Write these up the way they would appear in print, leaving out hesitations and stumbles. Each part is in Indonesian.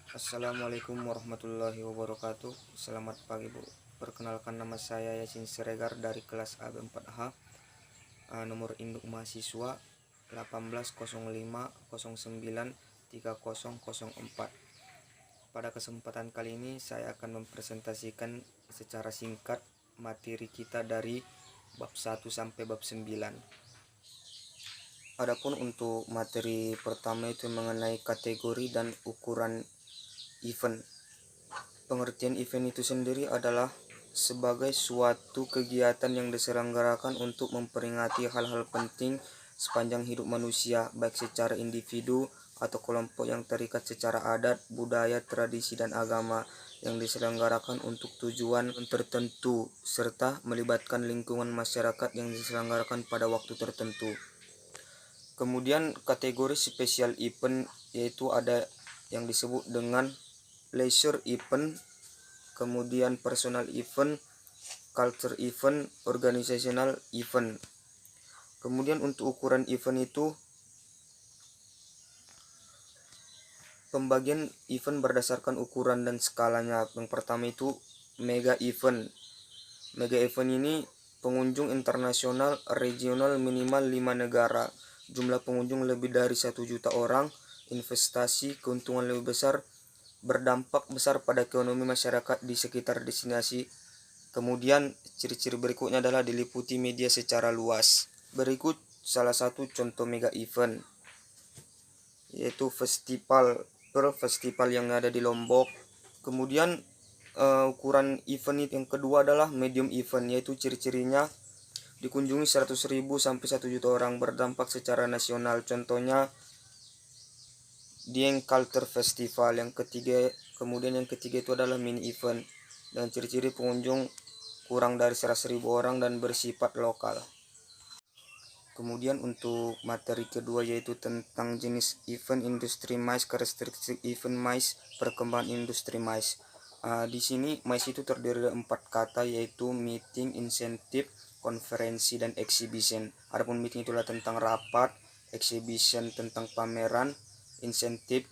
Assalamualaikum warahmatullahi wabarakatuh. Selamat pagi Bu. Perkenalkan, nama saya Yasin Siregar dari kelas AB4H. Nomor induk mahasiswa 1805093004. Pada kesempatan kali ini saya akan mempresentasikan secara singkat materi kita dari bab 1 sampai bab 9. Adapun untuk materi pertama itu mengenai kategori dan ukuran event. Pengertian event itu sendiri adalah sebagai suatu kegiatan yang diselenggarakan untuk memperingati hal-hal penting sepanjang hidup manusia, baik secara individu atau kelompok yang terikat secara adat, budaya, tradisi, dan agama, yang diselenggarakan untuk tujuan tertentu serta melibatkan lingkungan masyarakat yang diselenggarakan pada waktu tertentu. Kemudian kategori special event yaitu ada yang disebut dengan leisure event, kemudian personal event, culture event, organizational event. Kemudian untuk ukuran event itu, pembagian event berdasarkan ukuran dan skalanya. Yang pertama itu mega event. Mega event ini pengunjung internasional regional minimal 5 negara, jumlah pengunjung lebih dari 1 juta orang, investasi keuntungan lebih besar, berdampak besar pada ekonomi masyarakat di sekitar destinasi. Kemudian ciri-ciri berikutnya adalah diliputi media secara luas. Berikut salah satu contoh mega event, yaitu festival yang ada di Lombok. Kemudian ukuran event yang kedua adalah medium event, yaitu ciri-cirinya dikunjungi 100.000 sampai 1 juta orang, berdampak secara nasional. Contohnya Dieng Culture Festival. Kemudian yang ketiga itu adalah mini event, dan ciri-ciri pengunjung kurang dari 100.000 orang dan bersifat lokal. Kemudian untuk materi kedua yaitu tentang jenis event industri MICE, karakteristik event MICE, perkembangan industri MICE. Di sini MICE itu terdiri dari 4 kata, yaitu meeting, insentif, konferensi, dan exhibition. Adapun meeting itulah tentang rapat, exhibition tentang pameran, insentif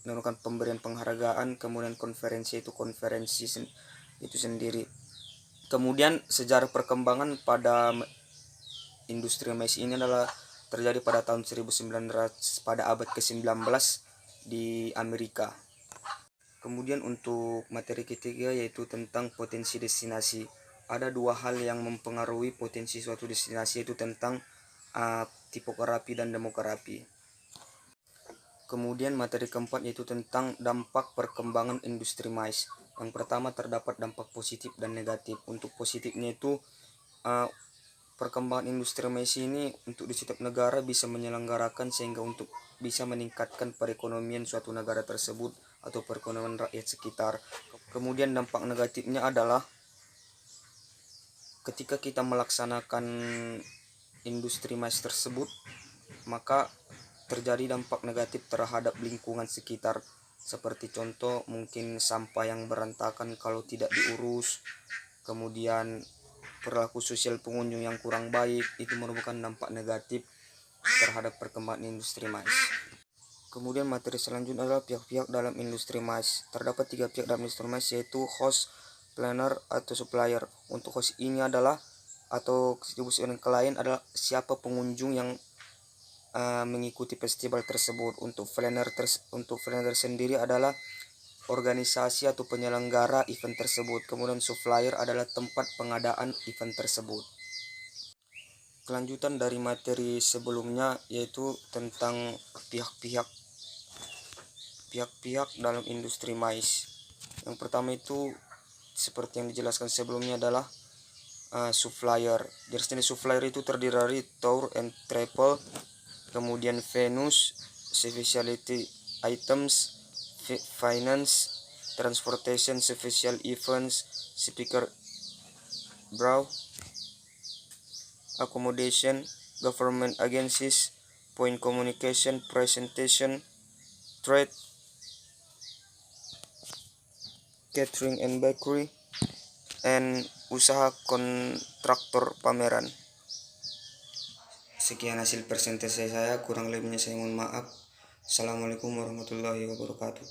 melakukan pemberian penghargaan, kemudian konferensi itu konferensi itu sendiri. Kemudian sejarah perkembangan pada industri MICE ini adalah terjadi pada tahun 1900 pada abad ke-19 di Amerika. Kemudian untuk materi ketiga yaitu tentang potensi destinasi. Ada 2 hal yang mempengaruhi potensi suatu destinasi, yaitu tentang tipografi dan demografi. Kemudian materi keempat yaitu tentang dampak perkembangan industri MICE. Yang pertama terdapat dampak positif dan negatif. Untuk positifnya itu perkembangan industri MICE ini untuk di setiap negara bisa menyelenggarakan sehingga untuk bisa meningkatkan perekonomian suatu negara tersebut atau perekonomian rakyat sekitar. Kemudian dampak negatifnya adalah ketika kita melaksanakan industri MICE tersebut, maka terjadi dampak negatif terhadap lingkungan sekitar, seperti contoh mungkin sampah yang berantakan kalau tidak diurus, kemudian perilaku sosial pengunjung yang kurang baik. Itu merupakan dampak negatif terhadap perkembangan industri MICE. Kemudian materi selanjutnya adalah pihak-pihak dalam industri MICE. Terdapat 3 pihak dalam industri MICE, yaitu host, planner, atau supplier. Untuk host ini adalah atau distribusi klien adalah siapa pengunjung yang mengikuti festival tersebut. Untuk planner sendiri adalah organisasi atau penyelenggara event tersebut. Kemudian supplier adalah tempat pengadaan event tersebut. Kelanjutan dari materi sebelumnya yaitu tentang pihak-pihak dalam industri MICE. Yang pertama itu seperti yang dijelaskan sebelumnya adalah supplier. Jenis supplier itu terdiri dari tour and travel, kemudian Venus, specialty items, finance, transportation, special events, speaker, bureau, accommodation, government agencies, point communication, presentation, trade, catering and bakery, and usaha kontraktor pameran. Sekian hasil presentasi saya, kurang lebihnya saya mohon maaf. Assalamualaikum warahmatullahi wabarakatuh.